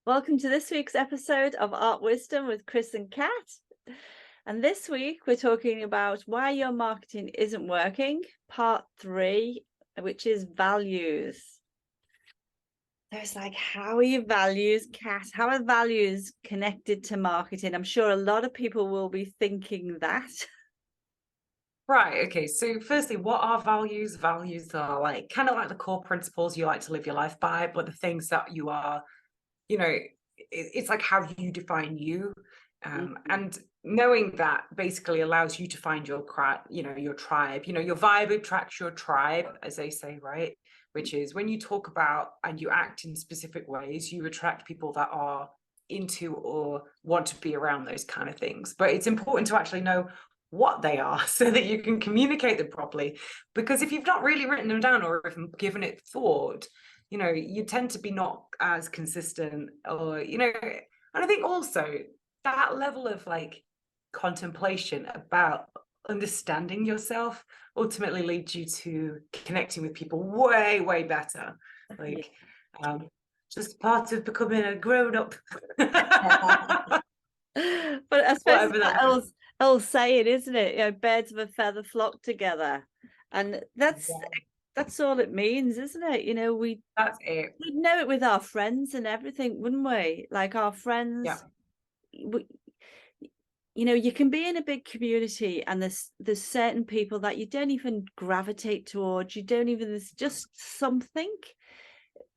Welcome to this week's episode of Art Wisdom with Chris and Kat. And this week we're talking about why your marketing isn't working, part 3, which is values. So it's like, how are your values, Kat? How are values connected to marketing? I'm sure a lot of people will be thinking that. Right. Okay. So, firstly, what are values? Values are like kind of like the core principles you like to live your life by, but the things that you are, it's like how you define you. Mhm. And knowing that basically allows you to find your tribe. Your vibe attracts your tribe, as they say, right? Which is when you talk about and you act in specific ways, you attract people that are into or want to be around those kind of things. But it's important to actually know what they are so that you can communicate them properly. Because if you've not really written them down or even given it thought, you tend to be not as consistent and I think also that level of like contemplation about understanding yourself ultimately leads you to connecting with people way, way better. Yeah. Like, just part of becoming a grown up. But I suppose it's Whatever that that is. old saying, isn't it? Birds of a feather flock together. And Yeah, that's all it means, isn't it? that's it. We'd know it with our friends and everything, wouldn't we? Like our Yeah, friends, we, you can be in a big community and there's certain people that you don't even gravitate towards. You don't even, there's just something.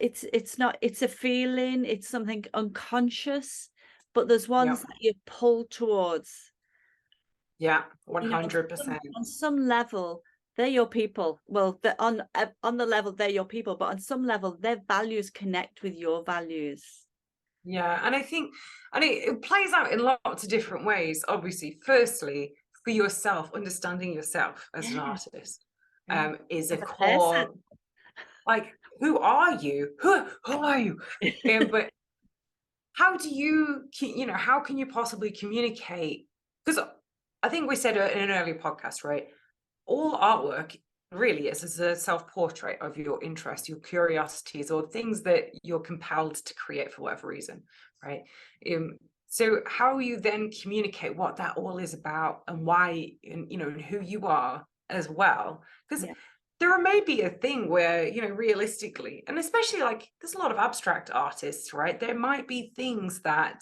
It's not, it's a feeling, it's something unconscious, but there's yeah, ones that you pull towards. yeah, On 100%. some level, they're your people. Well, on the level they're your people, but on some level, their values connect with your values. Yeah, and I think, and it plays out in lots of different ways. Obviously, firstly, for yourself, understanding yourself as an Yeah, artist yeah. is a As a person. core. Like, who are you? Who are you? But how do how can you possibly communicate? Because I think we said in an earlier podcast, right? All artwork really is a self-portrait of your interests, your curiosities, or things that you're compelled to create for whatever reason, right? Um, so how you then communicate what that all is about and why, and who you are as well, because Yeah, there may be a thing where, realistically, and especially like there's a lot of abstract artists, right? There might be things that,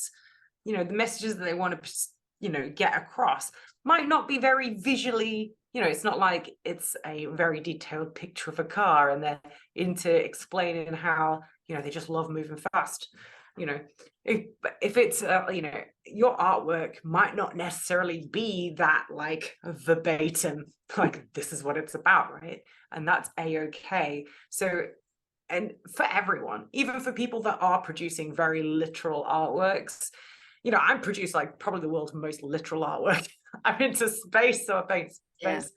the messages that they want to, get across might not be very visually, it's not like it's a very detailed picture of a car and they're into explaining how, they just love moving fast. You know, if it's, your artwork might not necessarily be that like verbatim, like this is what it's about, right? And that's a-okay. So, and for everyone, even for people that are producing very literal artworks, I produce like probably the world's most literal artwork. I'm into space, so I paint yeah. space.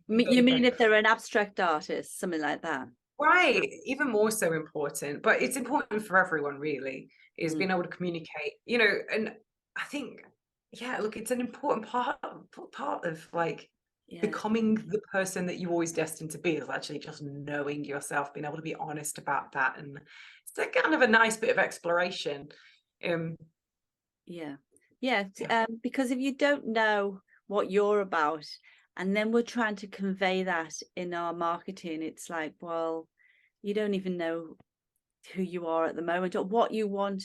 You mean if they're an abstract artist, something like that? Right, even more so important, but it's important for everyone really, is Mm, being able to communicate, and I think, yeah, look, it's an important part of like yeah. becoming the person that you always destined to be is actually just knowing yourself, being able to be honest about that. And it's a kind of a nice bit of exploration. Um, Yeah. Yeah, yeah, because if you don't know what you're about, and then we're trying to convey that in our marketing, it's like, well, you don't even know who you are at the moment or what you want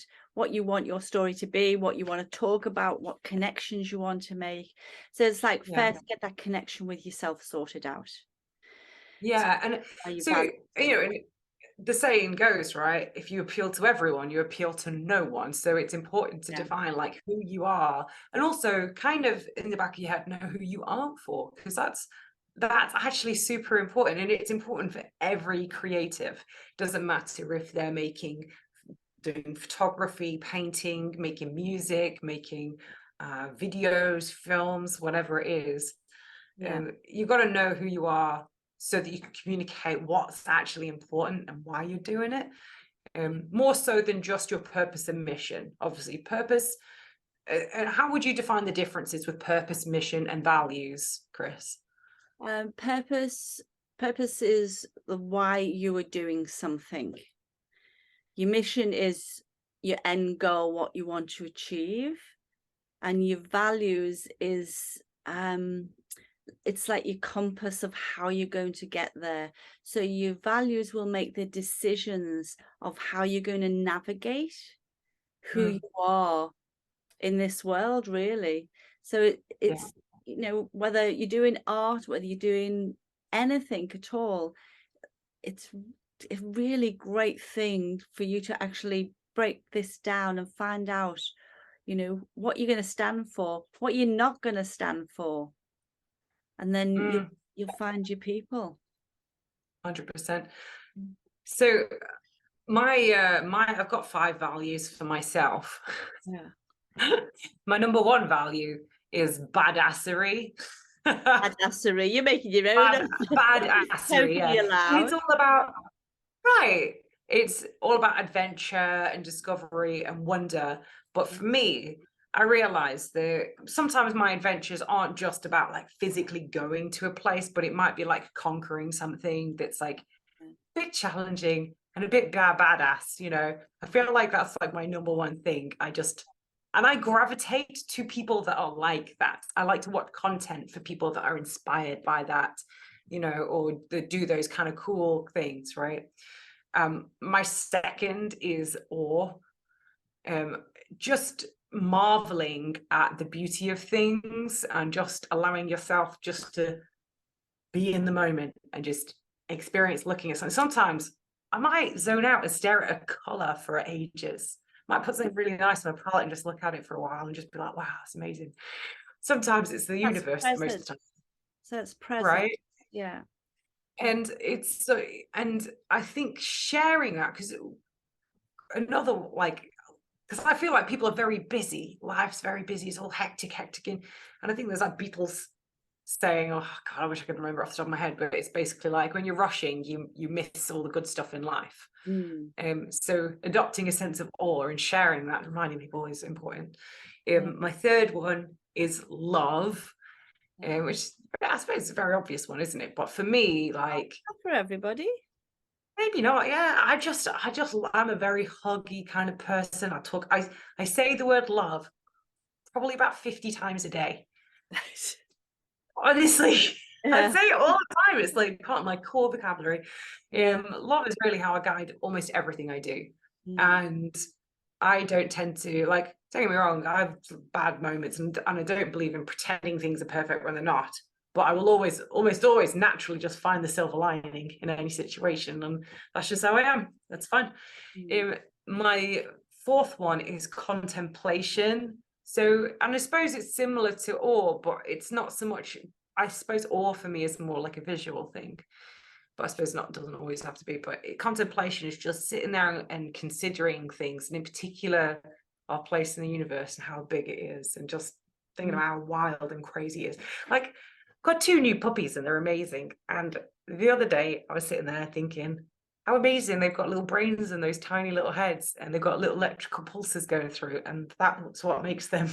your story to be, what you want to talk about, what connections you want to make. So it's like yeah. first get that connection with yourself sorted out. So Yeah, and are you so, values? and the saying goes, right? If you appeal to everyone, you appeal to no one. So it's important to Yeah. define like who you are, and also kind of in the back of your head know who you aren't for, because that's actually super important, and it's important for every creative. Doesn't matter if they're doing photography, painting, making music, making videos, films, whatever it is. Yeah. You've got to know who you are so that you can communicate what's actually important and why you're doing it. More so than just your purpose and mission. Obviously, purpose. And how would you define the differences with purpose, mission, and values, Chris? Purpose is the why you are doing something. Your mission is your end goal, what you want to achieve, and your values is it's like your compass of how you're going to get there. So your values will make the decisions of how you're going to navigate who you are in this world, really. So it's, you know, whether you're doing art, whether you're doing anything at all, it's a really great thing for you to actually break this down and find out, you know, what you're going to stand for, what you're not going to stand for, and then you'll find your people. 100%. So I've got 5 values for myself. Yeah. My number 1 value is badassery. Badassery, you're making your own. Badassery, yeah. Totally And it's allowed. all about, right, it's all about adventure and discovery and wonder. But for me, I realize that sometimes my adventures aren't just about like physically going to a place, but it might be like conquering something that's like a bit challenging and a bit badass, you know. I feel like that's like my number 1 thing. And I gravitate to people that are like that. I like to watch content for people that are inspired by that, you know, or that do those kind of cool things, right? My second is awe. Just marveling at the beauty of things and just allowing yourself just to be in the moment and just experience looking at something. Sometimes I might zone out and stare at a color for ages. Might put something really nice on a palette and just look at it for a while and just be like, wow, it's amazing. Sometimes it's the That's universe most present. of the time, So it's present. right? Yeah. And it's so, and I think sharing that, because another like, because I feel like people are very busy, life's very busy, it's all hectic and I think there's like Beatles saying, oh god, I wish I could remember off the top of my head, but it's basically like when you're rushing, you miss all the good stuff in life. So adopting a sense of awe and sharing that, reminding people is important. My third one is love, which I suppose is a very obvious one, isn't it? But for me, like, Not for everybody. maybe not. Yeah, I'm a very huggy kind of person. I say the word love probably about 50 times a day. Honestly, I say it all the time. It's like part of my core vocabulary. Love is really how I guide almost everything I do. And I don't tend to, like, don't get me wrong, I have bad moments and I don't believe in pretending things are perfect when they're not. But I will almost always naturally just find the silver lining in any situation. And that's just how I am. That's fine. My fourth one is contemplation. So, and I suppose it's similar to awe, but it's not so much. I suppose awe for me is more like a visual thing, but I suppose not, doesn't always have to be. But contemplation is just sitting there and considering things, and in particular, our place in the universe and how big it is, and just thinking about how wild and crazy it is. Like, got 2 new puppies and they're amazing. And the other day, I was sitting there thinking, how amazing, they've got little brains in those tiny little heads, and they've got little electrical pulses going through, and that's what makes them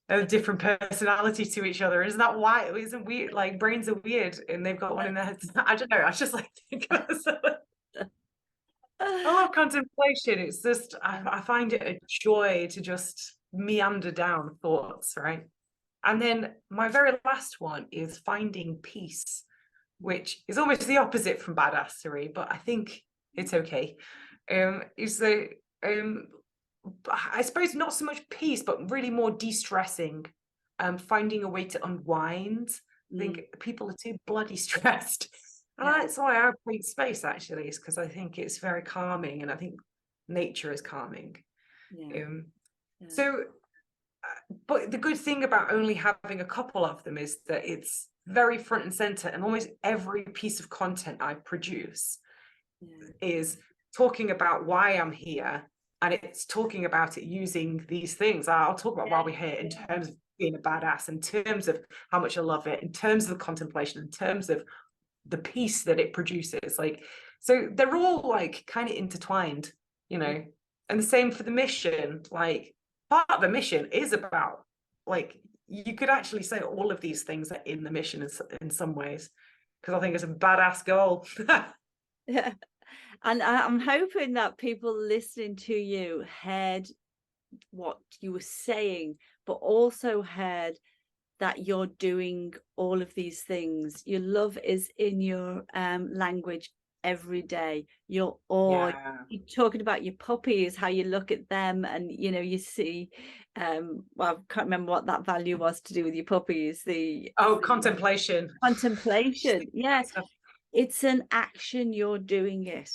a different personality to each other. Isn't that why? Isn't weird? Like, brains are weird and they've got one in their heads. I don't know. I just like think of it. I love contemplation. It's just I find it a joy to just meander down thoughts, right? And then my very last one is finding peace, which is almost the opposite from badassery, but I think it's okay. Is the I suppose not so much peace, but really more de-stressing, finding a way to unwind. I think people are too bloody stressed. And that's why I create space, actually, is because I think it's very calming, and I think nature is calming. So, but the good thing about only having a couple of them is that it's very front and center, and almost every piece of content I produce is talking about why I'm here, and it's talking about it using these things. I'll talk about why we're here in terms of being a badass, in terms of how much I love it, in terms of the contemplation, in terms of the peace that it produces. Like, so they're all like kind of intertwined, you know. And the same for the mission. Like, part of the mission is about, like, you could actually say all of these things are in the mission in some ways, because I think it's a badass goal. Yeah. And I'm hoping that people listening to you heard what you were saying, but also heard that you're doing all of these things. Your love is in your language every day. You're Yeah. talking about your puppies, how you look at them and you see well, I can't remember what that value was to do with your puppies, the Oh, contemplation. Just contemplation. think Yeah, about stuff. it's an action, you're doing it.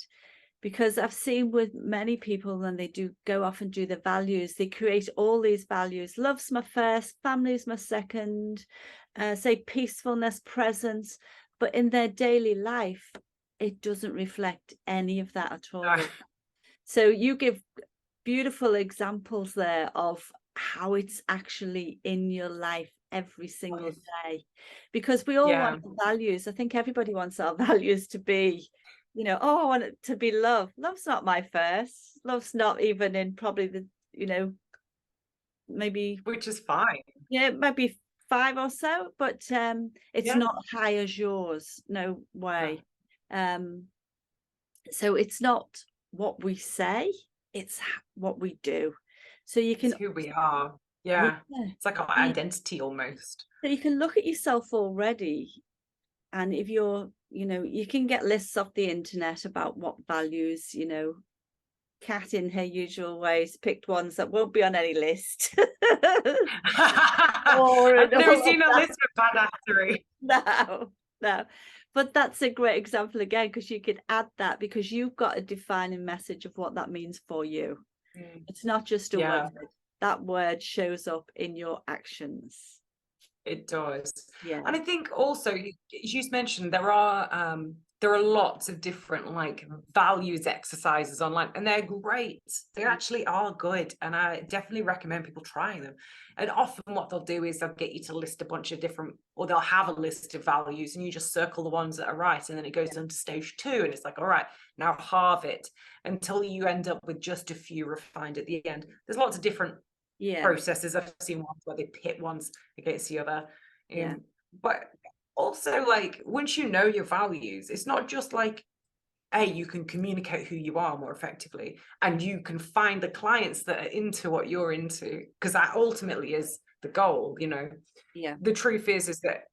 Because I've seen with many people when they do go off and do the values, they create all these values. Love's my first, family's my second, say peacefulness, presence. But in their daily life, it doesn't reflect any of that at No. all. So you give beautiful examples there of how it's actually in your life every single day, because we all want Yeah. values. I think everybody wants our values to be, oh, I want it to be love. Love's not my first. Love's not even in probably the, maybe, Which is fine. yeah, maybe five or so, but it's Yeah. not high as yours. No No. way. So it's not what we say, it's what we do. So you It's can, who we are. yeah, Yeah. It's like our identity almost. so you can look at yourself already, and if you're, you can get lists off the internet about what values, Kat in her usual ways picked ones that won't be on any list. Or I've and never all of seen a that. list of badassery. No, no. But that's a great example again, because you could add that, because you've got a defining message of what that means for you. Mm, It's not just a word. yeah, That word shows up in your actions. it does. Yeah. And I think also, as you mentioned, there are lots of different like values exercises online, and they're great. They actually are good, and I definitely recommend people trying them. And often what they'll do is they'll get you to list a bunch of different, or they'll have a list of values, and you just circle the ones that are right, and then it goes into stage 2, and it's like, all right, now halve it until you end up with just a few refined at the end. There's lots of different Yeah. processes. I've seen ones where they pit ones against the other. Yeah. But also, like, once you know your values, it's not just like, hey, you can communicate who you are more effectively, and you can find the clients that are into what you're into, because that ultimately is the goal. Yeah. The truth is that,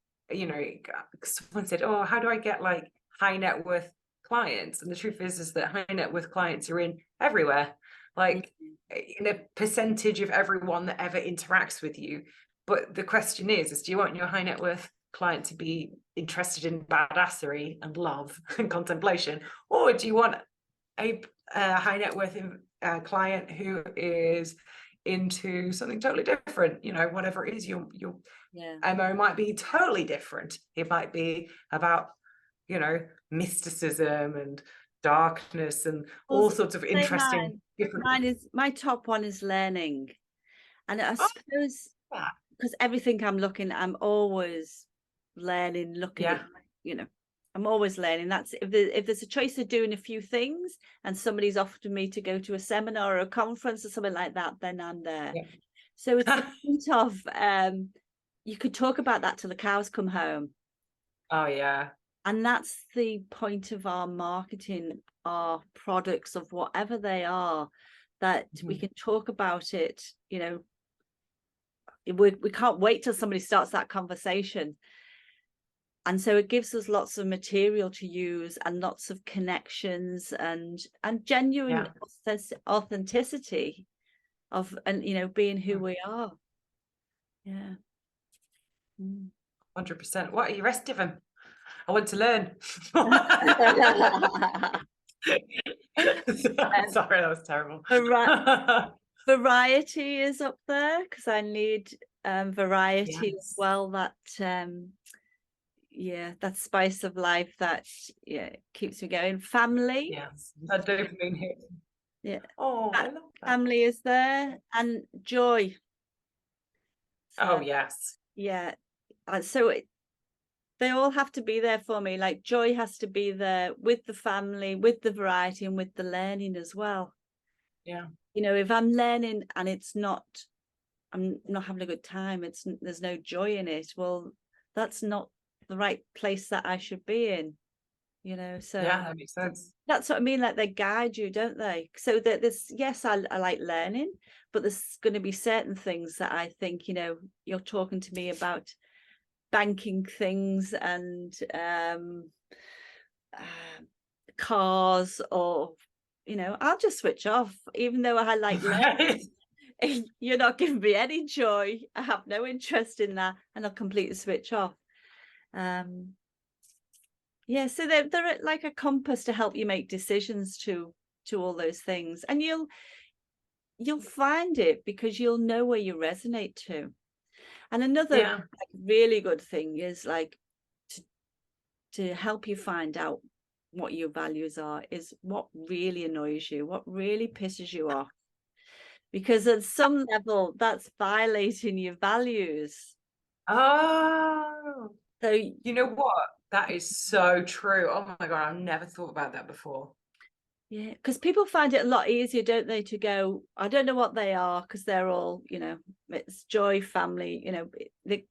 someone said, oh, how do I get like high net worth clients? And the truth is that high net worth clients are in everywhere, like in a percentage of everyone that ever interacts with you. But the question is do you want your high net worth client to be interested in badassery and love and contemplation, or do you want a high net worth client who is into something totally different? Whatever it is, your MO might be totally different. It might be about mysticism and darkness and all sorts of Say interesting different. my top one is learning. And I Oh, suppose yeah. because everything I'm always learning, looking at, I'm always learning. That's if there's a choice of doing a few things and somebody's offered me to go to a seminar or a conference or something like that, then I'm there. Yeah. So it's the point of you could talk about that till the cows come home. Oh yeah. And that's the point of our marketing, our products of whatever they are, that we can talk about it, we can't wait till somebody starts that conversation. And so it gives us lots of material to use and lots of connections and genuine authenticity of, and being who we are. Yeah. 100%. What are you rest of them? I want to learn. Sorry, that was terrible. Variety is up there because I need variety as well. That that spice of life that keeps me going. Family. Yes, that dopamine hit. Yeah. Oh, I love that. Family is there, and joy. Oh yes. Yeah. So they all have to be there for me. Like joy has to be there with the family, with the variety, and with the learning as well. Yeah. If I'm learning and I'm not having a good time, there's no joy in it. Well, that's not the right place that I should be in. you know, so Yeah, that makes sense. that's what I mean, like they guide you, don't they? So that there's, yes, I like learning, but there's going to be certain things that I think, you know, you're talking to me about banking things and uh, cars, or, you know, I'll just switch off, even though I like Right. learning. You're not giving me any joy. I have no interest in that, and I'll completely switch off. Um, yeah, so they're like a compass to help you make decisions to all those things, and you'll find it because you'll know where you resonate to. And another Yeah. like, really good thing is like to help you find out what your values are is what really annoys you, what really pisses you off, because at some level that's violating your values. Oh, So you know what? That is so true. Oh my God, I've never thought about that before. yeah, because people find it a lot easier, don't they, to go, I don't know what they are, because they're all, you know, it's joy, family, you know, they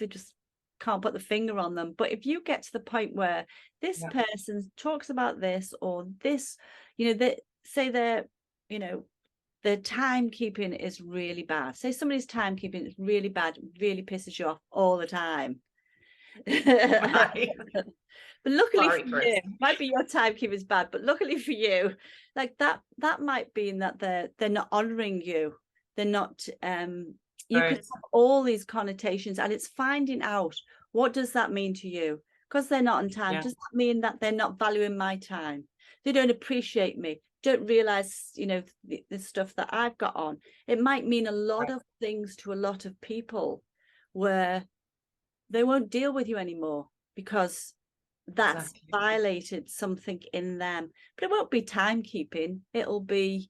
just can't put the finger on them. But if you get to the point where this Yeah. person talks about this or this, you know, they say they're, you know, their timekeeping is really bad. Say somebody's timekeeping is really bad, really pisses you off all the time. Right. But luckily for Sorry, you, Chris. might be your timekeeping is bad, but luckily for you, like that might be in that they're not honoring you. They're not you could Right. have all these connotations, and it's finding out what does that mean to you? Because they're not on time, Yeah. does that mean that they're not valuing my time? They don't appreciate me, don't realize, you know, the stuff that I've got on. It might mean a lot Right. of things to a lot of people where they won't deal with you anymore because that's Exactly. violated something in them. But it won't be timekeeping. It'll be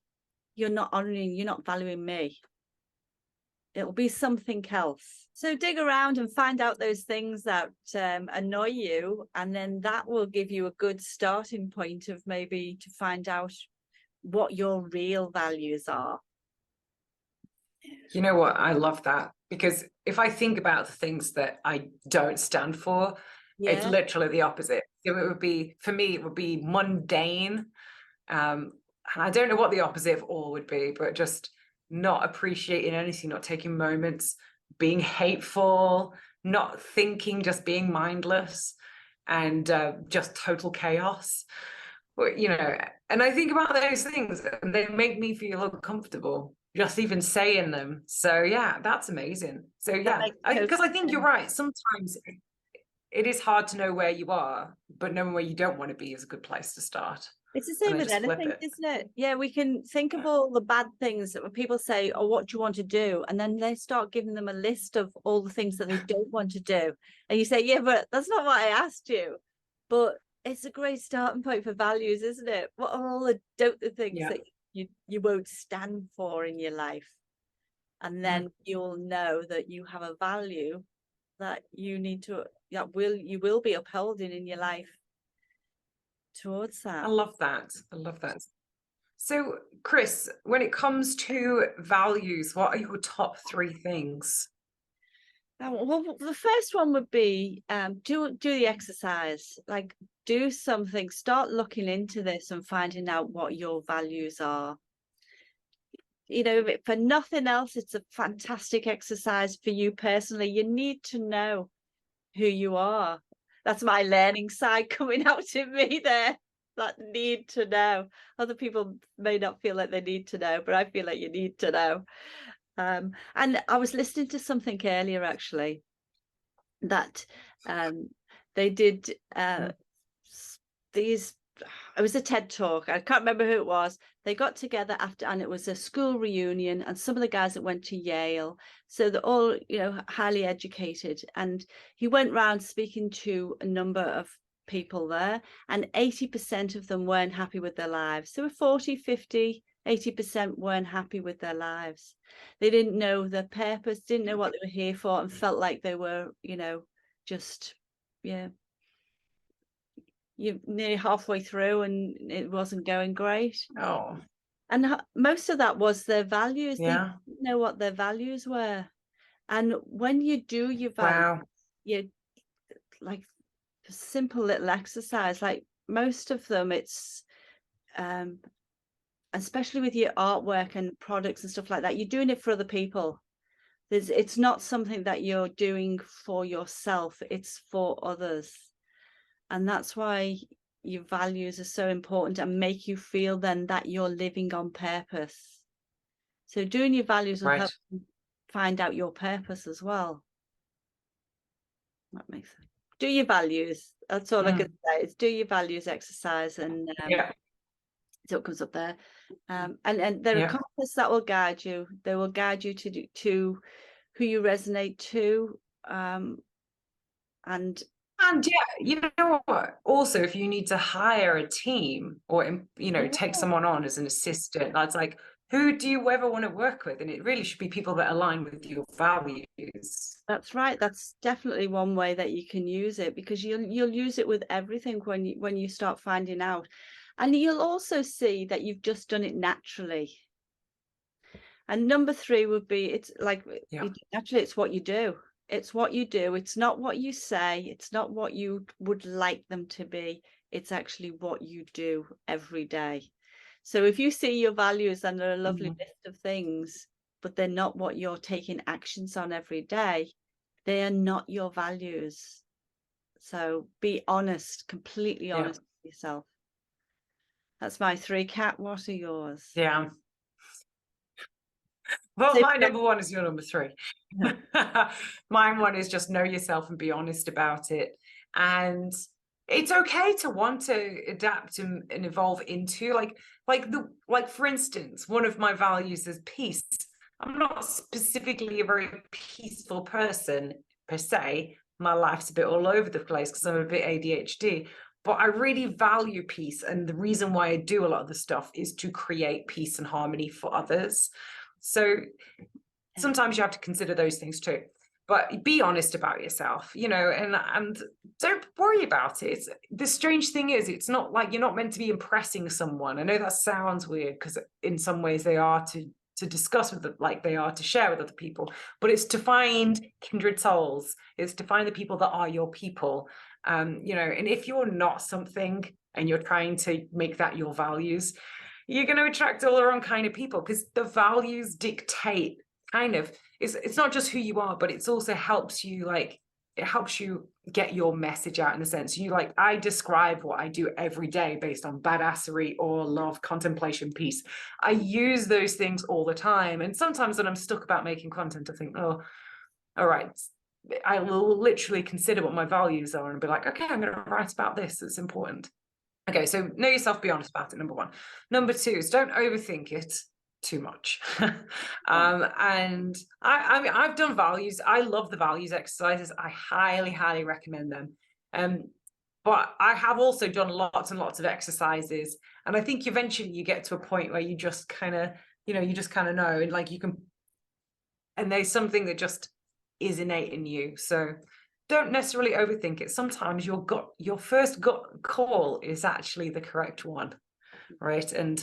you're not honoring, you're not valuing me. It'll be something else. So dig around and find out those things that annoy you, and then that will give you a good starting point of maybe to find out what your real values are. You know what? I love that because if I think about the things that I don't stand for, it's Yeah, literally the opposite. So it would be, for me, it would be mundane. And I don't know what the opposite of all would be, but just not appreciating anything, not taking moments, being hateful, not thinking, just being mindless, and just total chaos. You know, and I think about those things and they make me feel uncomfortable just even saying them. So yeah, that's amazing. So that yeah, makes because I total think you're sense. right. Sometimes it is hard to know where you are, but knowing where you don't want to be is a good place to start. It's the And same then with just flip anything, it. isn't it? Yeah, we can think of Yeah. all the bad things that when people say, "Oh, what do you want to do?" And then they start giving them a list of all the things that they don't want to do. And you say, "Yeah, but that's not what I asked you." But it's a great starting point for values, isn't it? What are all the things Yeah. that you won't stand for in your life? And Mm. then you'll know that you have a value that you need to that you will be upholding in your life towards I that. love that. I love that. So, Chris, when it comes to values, what are your top three things? Well, the first one would be do the exercise, like do something, start looking into this and finding out what your values are. You know, for nothing else, it's a fantastic exercise for you personally. You need to know who you are. That's my learning side coming out in me there. That need to know. Other people may not feel like they need to know, but I feel like you need to know. And I was listening to something earlier actually that they did Mm. these it was a TED talk. I can't remember who it was. They got together after, and it was a school reunion, and some of the guys that went to Yale, so they're all, you know, highly educated. And he went around speaking to a number of people there, and 80% of them weren't happy with their lives. So 40, 50, 80% weren't happy with their lives. They didn't know their purpose, didn't know what they were here for, and felt like they were, you know, just, yeah, you're nearly halfway through and it wasn't going great. Oh, And most of that was their values. They yeah. didn't know what their values were. And when you do your values, Wow. you like a simple little exercise, like most of them, it's especially with your artwork and products and stuff like that, you're doing it for other people. It's not something that you're doing for yourself, it's for others. And that's why your values are so important and make you feel then that you're living on purpose. So doing your values will help Right. you find out your purpose as well. That makes sense. Do your values. That's all I can say. It's do your values exercise, and Yeah. so it comes up there. And there are Yeah. compass that will guide you. They will guide you to who you resonate to. And yeah, you know what? Also, if you need to hire a team or, you know, take yeah, someone on as an assistant, that's like, who do you ever want to work with? And it really should be people that align with your values. that's right. That's definitely one way that you can use it, because you'll use it with everything when you start finding out. And you'll also see that you've just done it naturally. And number 3 would be, it's like, Yeah. naturally, it's what you do. It's what you do. It's not what you say. It's not what you would like them to be. It's actually what you do every day. So if you see your values and they're a lovely Mhm. list of things, but they're not what you're taking actions on every day, they are not your values. So be honest, completely Yeah. honest with yourself. That's my 3. Kat, what are yours? Yeah. Well, So, my number 1 is your number 3. yeah. Mine one is just know yourself and be honest about it. And it's okay to want to adapt and evolve into like for instance, one of my values is peace. I'm not specifically a very peaceful person per se. My life's a bit all over the place because I'm a bit ADHD, but I really value peace. And the reason why I do a lot of the stuff is to create peace and harmony for others. So sometimes you have to consider those things too, but be honest about yourself, you know, and don't worry about it. The strange thing is, it's not like you're not meant to be impressing someone. I know that sounds weird because in some ways they are to discuss with them, like they are to share with other people, but it's to find kindred souls. It's to find the people that are your people. You know, and if you're not something and you're trying to make that your values, you're going to attract all the wrong kind of people, because the values dictate kind of, it's not just who you are, but it's also helps you, like it helps you get your message out in a sense. You like, I describe what I do every day based on badassery or love, contemplation, peace. I use those things all the time, and sometimes when I'm stuck about making content, I think, oh, all right, I will literally consider what my values are and be like, okay, I'm going to write about this. It's important. Okay, so know yourself, be honest about it, number 1. Number 2 is don't overthink it too much. And I mean, I've done values. I love the values exercises. I highly, highly recommend them. But I have also done lots and lots of exercises. And I think eventually you get to a point where you just kind of, you know, and like you can, and there's something that just is innate in you. So don't necessarily overthink it. Sometimes your first gut call is actually the correct one, right? And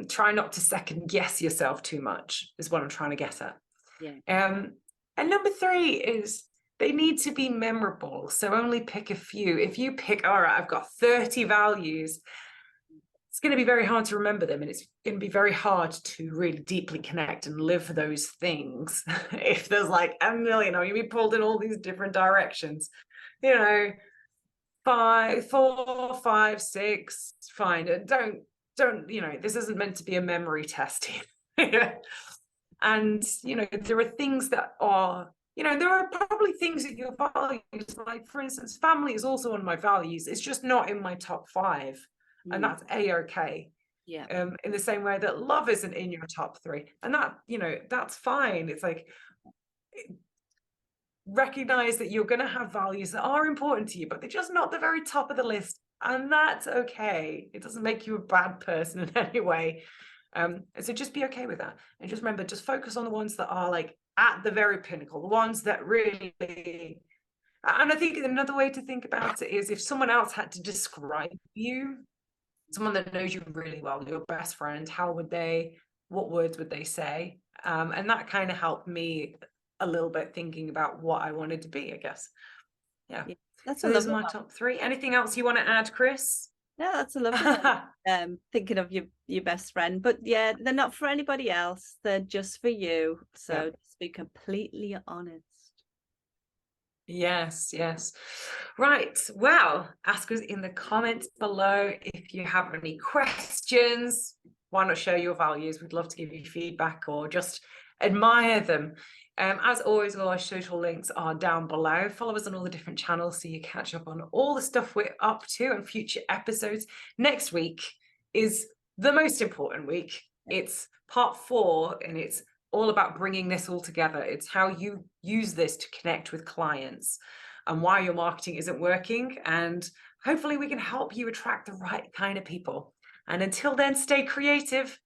try not to second guess yourself too much is what I'm trying to get at. Yeah. And number 3 is they need to be memorable. So only pick a few. If you pick, all right, I've got 30 values, it's going to be very hard to remember them, and it's going to be very hard to really deeply connect and live those things if there's like a million. I mean, we pulled in all these different directions, you know, 5, 4, 5, 6, fine. Don't, you know, this isn't meant to be a memory test here. And, you know, there are things that are, you know, there are probably things that your values, like for instance, family is also one of my values. It's just not in my top 5. And that's a-okay. Yeah. In the same way that love isn't in your top 3. And that, you know, that's fine. It's like, recognize that you're going to have values that are important to you, but they're just not the very top of the list. And that's okay. It doesn't make you a bad person in any way. So just be okay with that. And just remember, just focus on the ones that are like at the very pinnacle, the ones that really. And I think another way to think about it is if someone else had to describe you, someone that knows you really well, your best friend, what words would they say? And that kind of helped me a little bit thinking about what I wanted to be, I guess. Yeah. That's So a those are lovely my one. top three. Anything else you want to add, Chris? No, that's a lovely one. Thinking of your best friend, but yeah, they're not for anybody else. They're just for you. Yeah. So just be completely honest. Yes, yes. Right. Well, ask us in the comments below if you have any questions. Why not share your values? We'd love to give you feedback or just admire them. As always, all our social links are down below. Follow us on all the different channels so you catch up on all the stuff we're up to and future episodes. Next week is the most important week. It's part 4, and it's all about bringing this all together. It's how you use this to connect with clients and why your marketing isn't working. And hopefully we can help you attract the right kind of people. And until then, stay creative.